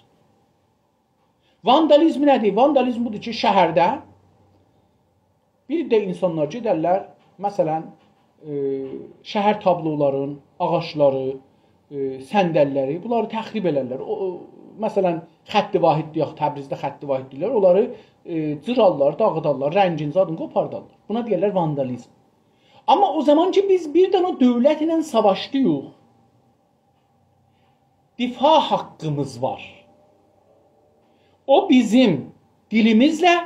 S1: Vandalizm nədir? Vandalizm budur ki, şəhərdə Bir də insanlar gedərlər, məsələn, şəhər tabloların, ağacları, səndəlləri, bunları təxrib elərlər. Məsələn, xətti vahid deyək, Təbrizdə xətti vahid deyirlər, onları cırarlar, dağıdarlar, rəngin zadını qopardarlar. Buna deyirlər vandalizm. Amma o zaman ki, biz bir dənə dövlət ilə savaşdıyıq, difa haqqımız var. O bizim dilimizlə,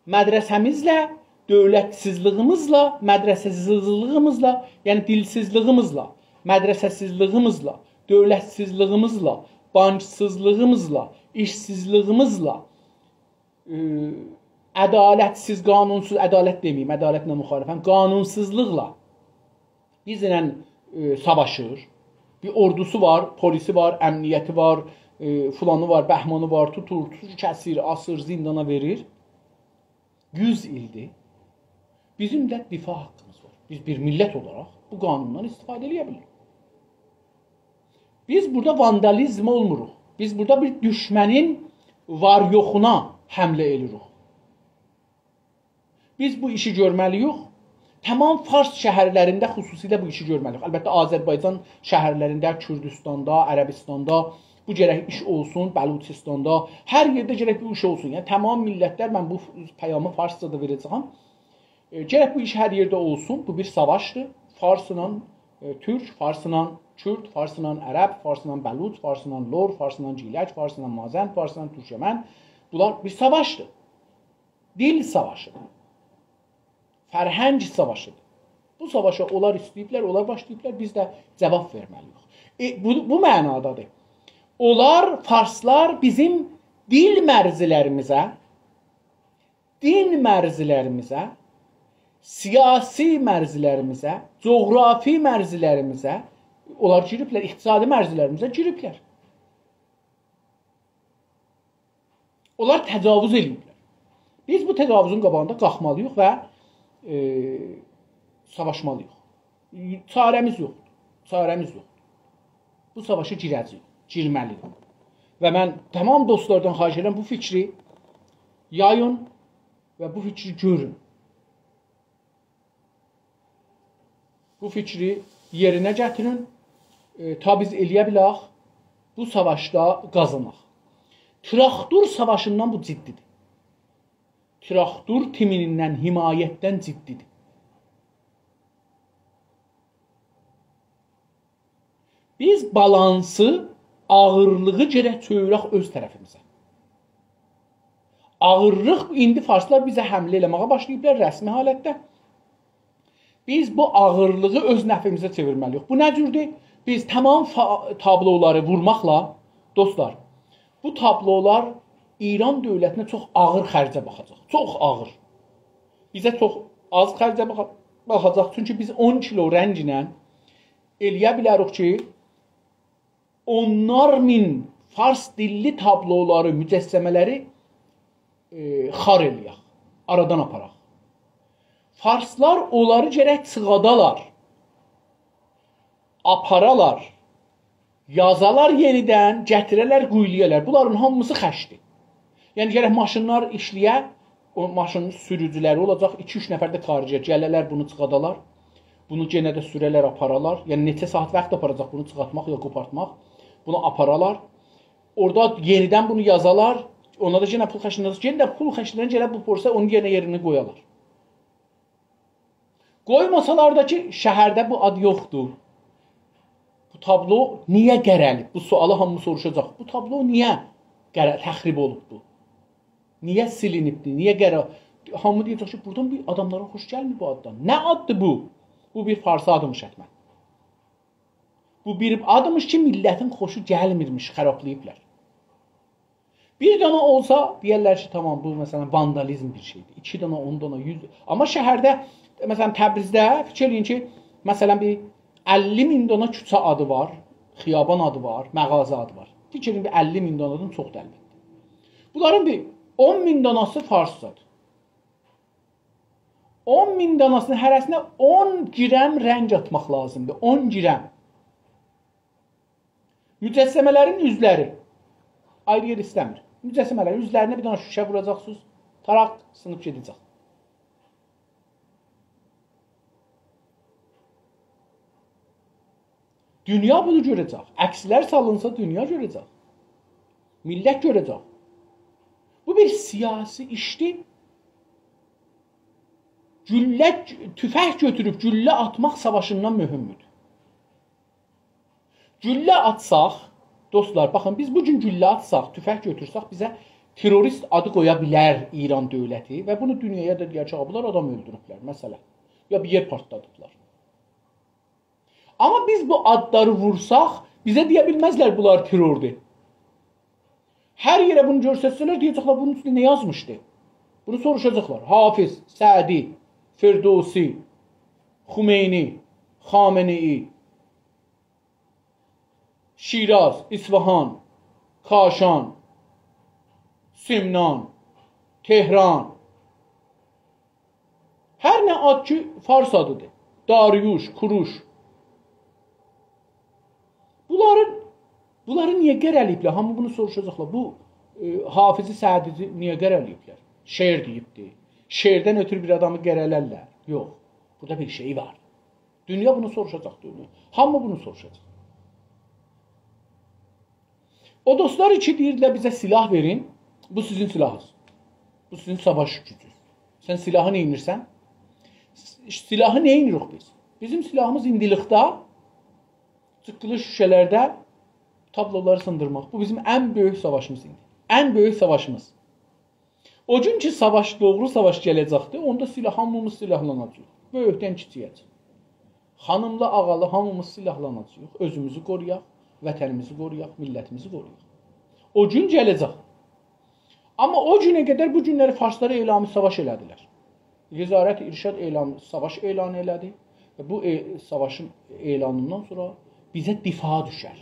S1: mədrəsəmizlə, dövlətsizliyimizlə, mədrəsəsizliyimizlə, yəni dilsizliyimizlə, mədrəsəsizliyimizlə, dövlətsizliyimizlə, banksızlığımızla, işsizliyimizlə, ədalətsiz, qanunsuz, ədalət deməyim, ədalətlə müxalifəm, qanunsuzluqla bizlə savaşır. Bir ordusu var, polisi var, əmniyyəti var, filanı var, bəhmanı var, tutur, kəsir, asır, zindana verir. 100 ildir. Bizim də difa haqqımız var. Biz bir millət olaraq bu qanundan istifadə edə bilirik. Biz burada vandalizm olmuruq. Biz burada bir düşmənin var-yoxuna həmlə edirik. Biz bu işi görməliyik. Tamam Fars şəhərlərində xüsusilə bu işi görməliyik. Əlbəttə, Azərbaycan şəhərlərində, Kürdistanda, Ərəbistanda bu gərək iş olsun, Bəluçistanda, hər yerdə gərək bu iş olsun. Yəni, tamam millətlər, mən bu pəyamı Farscada verəcəm. Gərək bu iş hər yerdə olsun. Bu bir savaşdır. Farsla Türk, Farsla Kürd, Farsla Ərəb, Farsla Bəluç, Farsla Lor, Farsla Cilək, Farsla Mazənd, Farsla Türkmən. Bunlar bir savaşdır. Dil savaşıdır. Fərhəng savaşıdır. Bu savaşa onlar istəyiblər, onlar başlayıblar, biz də cavab verməliyik. Bu mənadadır. Onlar, Farslar bizim dil mərzilərimizə, din mərzilərimizə, siyasi mərzilərimizə, coğrafi mərzilərimizə, onlar giriblər, iqtisadi mərzilərimizə giriblər. Onlar təcavüz ediblər. Biz bu təcavüzün qabağında qalxmalıyıq və savaşmalıyıq. Çarəmiz yoxdur. Çarəmiz yoxdur. Bu savaşa girəcəyik, girməliyik. Və mən tamam dostlardan xahiş edirəm bu fikri yayın və bu fikri görün. Bu fikri yerinə gətirin. Ta biz eləyə bilək, bu savaşda qazanaq. Traktor savaşından bu ciddidir. Traktor timinindən, himayətdən ciddidir. Biz balansı, ağırlığı gərək çöyrək öz tərəfimizə. Ağırlıq, indi Farslar bizə həmlə eləməyə başlayıblar rəsmi halətdə. Biz bu ağırlığı öz nəfimizə çevirməliyik. Bu nə cürdür? Biz tamam tabloları vurmaqla, dostlar, bu tablolar İran dövlətinə çox ağır xərcə baxacaq. Çox ağır. Bizə çox az xərcə baxacaq. Çünki biz 10 kilo rənglə eləyə bilərik ki, onlar min Fars dilli tabloları, mücəssəmələri xar eləyək, aradan aparaq. Farslar onları gərək çıxadalar, aparalar, yazalar yenidən, gətirələr, quyulayələr. Bunların hamısı xəşdir. Yəni, gərək maşınlar işləyə, o maşının sürücüləri olacaq, 2-3 nəfər də xaricə gələlər, bunu çıxadalar, bunu yenə də sürələr, aparalar. Yəni, neçə saat vaxt aparacaq bunu çıxartmaq ya qopartmaq, bunu aparalar. Orada yenidən bunu yazalar, ona da yenə pul xərclənir, yenə də pul xərclənir, yenə bu porsa onun yerinə qoyalar. Qoymasalar da ki, şəhərdə bu ad yoxdur. Bu tablo niyə qərəlib? Bu sualı hamı soruşacaq. Bu tablo niyə təxrib olub bu? Niyə silinibdir? Niyə qərəlib? Hamı deyəcək ki, buradan bir adamlara xoş gəlmir bu addan. Nə addır bu? Bu bir farsı admış etmən. Bu bir admış ki, millətin xoşu gəlmirmiş, xərablayıblar. Bir dana olsa, deyərlər ki, tamam, bu məsələn vandalizm bir şeydir. 2 dana, 10 dana, 100 dana. Amma şəhərdə, məsələn Təbrizdə fikir eləyin ki, məsələn bir 50.000 dana küçə adı var, xiyaban adı var, məğazə adı var. Fikir eləyin bir 50.000 danadan çoxdur əlbəttə. Bunların bir 10.000 danası farsdadır. 10.000 danasının hərəsinə 10 girəm rəng atmaq lazımdır. 10 girəm. Mücəssəmələrin üzləri ayrı yer istəmir. Mücəssəmələrin üzlərinə bir dana şüşə vuracaqsınız, taraq sınıb gedəcək. Dünya bunu görəcək. Əkslər salınsa dünya görəcək. Millət görəcək. Bu bir siyasi işdir. Tüfəng götürüb güllə atmaq savaşından mühümdür. Güllə atsaq, dostlar, baxın, biz bugün güllə atsaq, tüfəng götürsək, bizə terörist adı qoya bilər İran dövləti və bunu dünyaya da deyəcək, bunlar adam öldürüblər, məsələn. Ya bir yer partladıblar. Amma biz bu adları vursaq, bizə deyə bilməzlər bunlar terrordur. Hər yerə bunu görsətsələr, deyəcəklər, bunun üstündə nə yazmışdı? Bunu soruşacaqlar. Hafiz, Sədi, Firdevsi, Xümeyni, Xamenei, Şiraz, İsfahan, Kaşan, Simnan, Tehran. Hər nə ad ki, fars adıdır. Dariuş, Kuruş. Bunları niyə qərəliyiblər? Hamı bunu soruşacaqlar. Bu Hafizi Sədici niyə qərəliyiblər? Şeir deyibdir. Şeirdən ötürü bir adamı qərələrlər. Yox. Burada bir şey var. Dünya bunu soruşacaq. Hamı bunu soruşacaq. O dostlar ki deyirdilər bizə silah verin. Bu sizin silahınız. Bu sizin savaş gücünüz. Sən silahı nə inirsən? Silahı nə inirik biz? Bizim silahımız indilikdə çıqqılı şüşələrdə tabloları sındırmaq. Bu bizim ən böyük savaşımız indi. Ən böyük savaşımız. O gün ki savaş, doğru savaş gələcəkdir, onda hamımız silahlanacaq. Böyükdən kiçiyəcək. Xanımla, ağalı hamımız silahlanacaq. Özümüzü qoruyaq, vətənimizi qoruyaq, millətimizi qoruyaq. O gün gələcək. Amma o günə qədər bu günləri farslara elamı savaş elədilər. Vizarət İrşad savaş elan elədi və bu savaşın elanından sonra bizə difa düşər.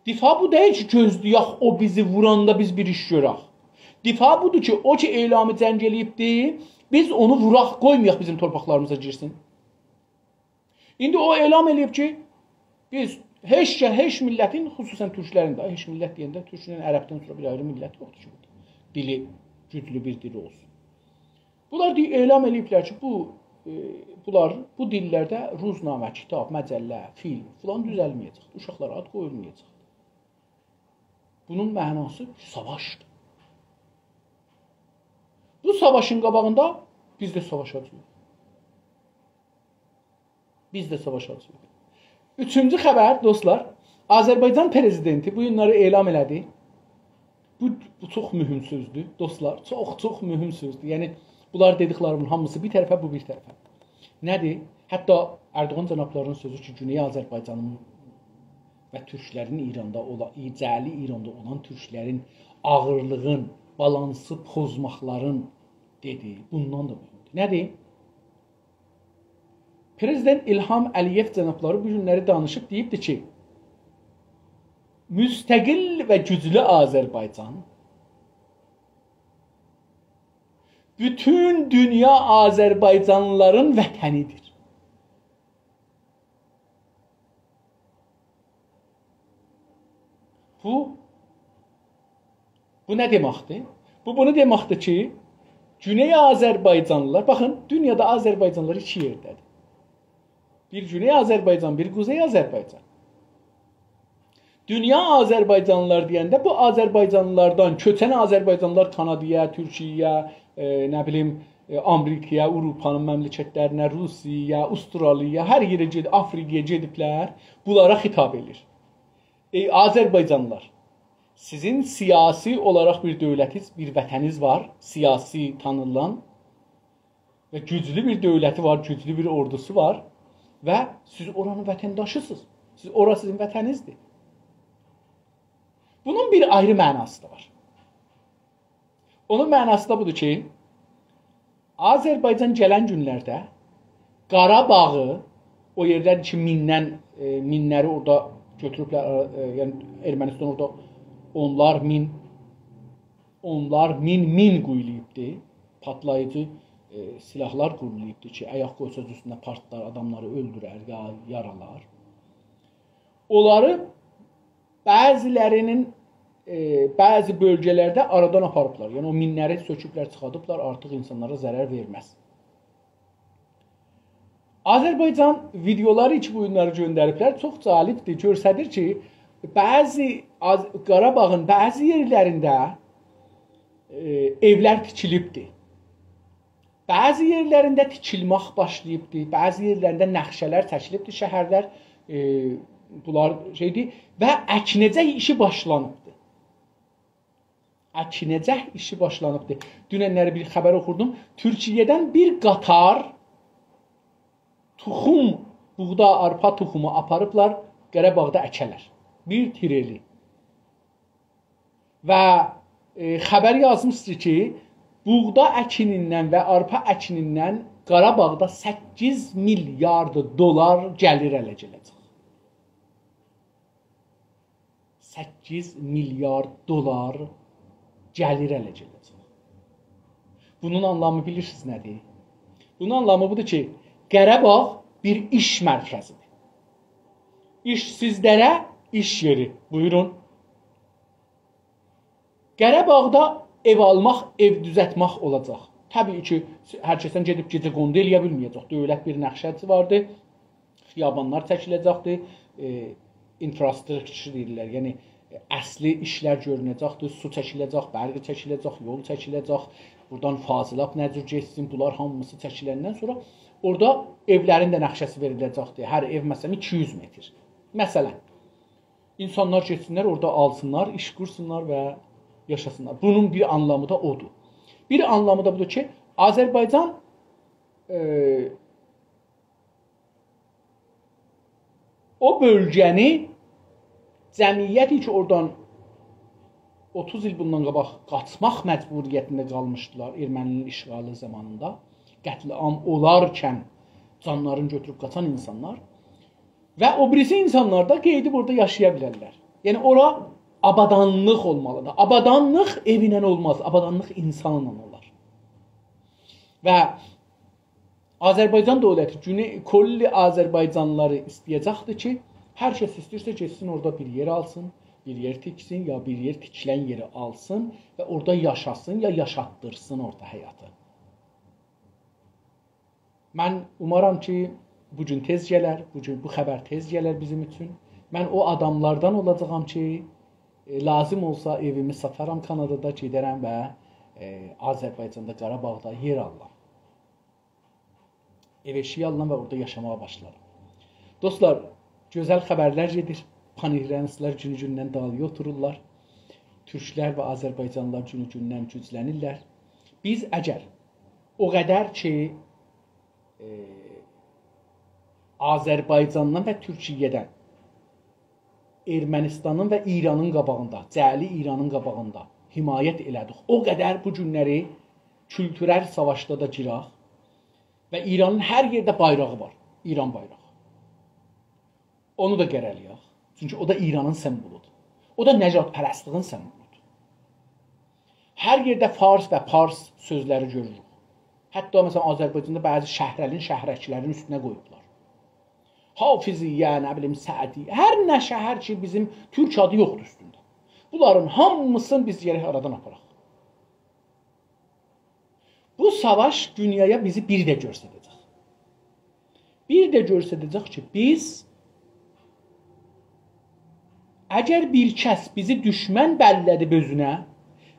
S1: Difa bu deyil ki, gözləyək, o bizi vuranda biz bir iş görək. Difa budur ki, o ki elamı cəng eləyibdir, biz onu vuraq, qoymayaq bizim torpaqlarımıza girsin. İndi o elam eləyib ki, biz heç millətin, xüsusən türklərin də, heç millət deyəndə, türklərin ərəbdən sonra bir ayrı millət yoxdur ki, dili, güclü bir dili olsun. Bunlar elam eləyiblər ki, bunlar bu dillərdə ruznamə, kitab, məcəllə, film filan düzəlməyəcək. Uşaqlara ad qoyulmayacaq. Bunun mənası savaşdır. Bu savaşın qabağında biz də savaşacağıq. Biz də savaşacağıq. Üçüncü xəbər, dostlar, Azərbaycan prezidenti bu günləri elam elədi. Bu çox mühüm sözdür, dostlar. Çox mühüm sözdür. Yəni, bunlar dediklərimin hamısı bir tərəfə, bu bir tərəfə. Nədir? Hətta Erdoğan cənablarının sözü ki, Güney Azərbaycanın və türklərin icəli İranda olan türklərin ağırlığın, balansı pozmaqların dediyi bundan da mühümdür. Nədir? Prezident İlham Əliyev cənabları bu günləri danışıb deyibdir ki, müstəqil və güclü Azərbaycan bütün dünya Azərbaycanlıların vətənidir. Bu nə deməkdir? Bu bunu deməkdir ki, Güney Azərbaycanlılar, baxın, dünyada Azərbaycanlılar iki yerdədir. Bir Güney Azərbaycan, bir Quzey Azərbaycan. Dünya Azərbaycanlılar deyəndə bu Azərbaycanlılardan köçən Azərbaycanlılar Kanadaya, Türkiyəyə, nə bilim, Amerikaya, Avropanın məmləkətlərinə, Rusiyaya, Astraliyaya, hər yerə gedib, Afrikaya gediblər, bunlara xitab edir. Ey Azərbaycanlılar, sizin siyasi olaraq bir dövlətiniz, bir vətəniz var, siyasi tanınan və güclü bir dövləti var, güclü bir ordusu var və siz oranın vətəndaşısınız. Orası sizin vətəninizdir. Bunun bir ayrı mənası da var. Onun mənası da budur ki, Azərbaycan gələn günlərdə Qarabağı, o yerdən ki, minləri orada götürüblər, yəni Ermənistan orada onlar min qoyulubdur, patlayıcı silahlar qurulubdur ki, ayaq qoysaz üstünə partlar, adamları öldürər, yaralar. Onları bəzilərinin bəzi bölgələrdə aradan aparıblar. Yəni o minləri söküblər, çıxadıblar, artıq insanlara zərər verməz. Azərbaycan videoları içi bu oyunları göndəriblər. Çox cəlibdir. Göstərir ki, Qarabağın bəzi yerlərində evlər tikilibdir. Bəzi yerlərində tikilmək başlayıbdır. Bəzi yerlərində nəqşələr çəkilibdir. Şəhərlər bunlar şeydir və əkinəcək işi başlanıbdır. Əkinəcək işi başlanıbdır. Dünənləri bir xəbər oxurdum. Türkiyədən bir qatar tuxum, buğda, arpa tuxumu aparıblar, Qarabağda əkələr. Bir tireli. Və xəbər yazmışdır ki, buğda əkinindən və arpa əkinindən Qarabağda 8 milyard dolar gəlir əldə ediləcək. 8 milyard dolar gəlir əldə ediləcək. Bunun anlamı bilirsiniz nədir? Bunun anlamı budur ki, Qarabağ bir iş mərkəzidir. İşsizlərə iş yeri. Buyurun. Qarabağda ev almaq, ev düzəltmək olacaq. Təbii ki, hər kəsən gedib gecə qondu eləyə bilməyəcək. Dövlət bir nəqşəsi vardır. Xiyabanlar çəkiləcəkdir. Infrastruktur deyirlər. Yəni əsli işlər görünəcəkdir. Su çəkiləcək, bərq çəkiləcək, yol çəkiləcək. Buradan fazilat nəcür getsin. Bunlar hamısı çəkiləndən sonra orada evlərin də nəqşəsi veriləcəkdir. Hər ev məsələn 200 metr. Məsələn, insanlar getsinlər, orada alsınlar, iş qursunlar və yaşasınlar. Bunun bir anlamı da odur. Bir anlamı da budur ki, Azərbaycan o bölgəni cəmiyyəti ki, oradan 30 il bundan qabaq qaçmaq məcburiyyətində qalmışdılar erməninin işğalı zamanında. Qətliam olarkən canlarını götürüb qaçan insanlar və o birisi insanlar da qeydib orada yaşaya bilərlər. Yəni ora abadanlıq olmalıdır. Abadanlıq evinə olmaz, abadanlıq insanla olar. Və Azərbaycan dövləti kolli Azərbaycanlıları istəyəcəkdir ki, hər kəs istəyirsə getsin orada bir yer alsın, bir yer tiksin ya bir yer tikilən yeri alsın və orada yaşasın ya yaşatdırsın orada həyatı. Mən umaram ki, bugün tez gələr, bu xəbər tez gələr bizim üçün. Mən o adamlardan olacağam ki, lazım olsa evimi sataram Kanadada, gedərəm və Azərbaycanda, Qarabağda yer alıram. Ev eşiyi alıram və orada yaşamağa başlarım. Dostlar, gözəl xəbərlər gedir. Panirlənistlər günü-gündən dalıya otururlar. Türklər və Azərbaycanlılar günü-gündən güclənirlər. Biz əgər o qədər ki, Azərbaycandan və Türkiyədən Ermənistanın və İranın qabağında, cəli İranın qabağında himayət elədik. O qədər bu günləri kültürel savaşda da girək və İranın hər yerdə bayrağı var. İran bayrağı. Onu da qərələyək. Çünki o da İranın semboludur. O da nəcatpərəstliyin semboludur. Hər yerdə Fars və Pars sözləri görürük. Hətta məsələn Azərbaycanda bəzi şəhrəlin şəhrəkilərin üstünə qoyublar. Hafiziyyə, nə bilim, Sədi, hər nə şəhər ki bizim türk adı yoxdur üstündə. Bunların hamısını biz yerə aradan aparaq. Bu savaş dünyaya bizi bir də göstərəcək. Bir də göstərəcək ki, biz əgər bir kəs bizi düşmən bəllədib özünə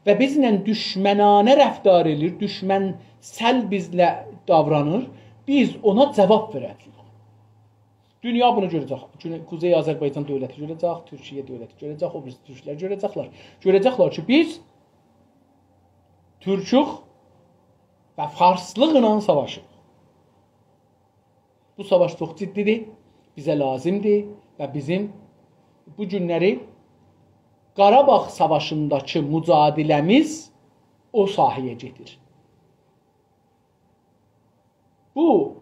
S1: və bizlə düşmənanə rəftar edir, düşmənsəl bizlə davranır, biz ona cavab verəcəyik. Dünya bunu görəcək. Kuzey Azərbaycan dövləti görəcək, Türkiyə dövləti görəcək, o birisi türklər görəcəklər. Görəcəklər ki, biz türkük və farslıqla savaşırıq. Bu savaş çox ciddidir, bizə lazımdır və bizim bu günləri Qarabağ savaşındakı mücadiləmiz o sahəyə gedir. Bu,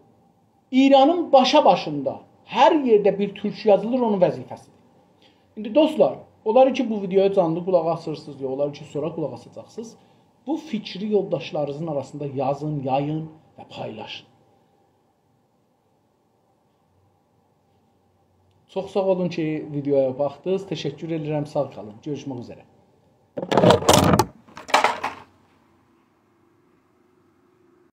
S1: İranın başında hər yerdə bir türk yazılır, onun vəzifəsidir. İndi dostlar, olar ki bu videoya canlı qulaq asırsınız, olar ki sonra qulaq asacaqsınız. Bu fikri yoldaşlarınızın arasında yazın, yayın və paylaşın. Çox sağ olun ki videoya baxdınız. Təşəkkür edirəm, sağ qalın. Görüşmək üzrə.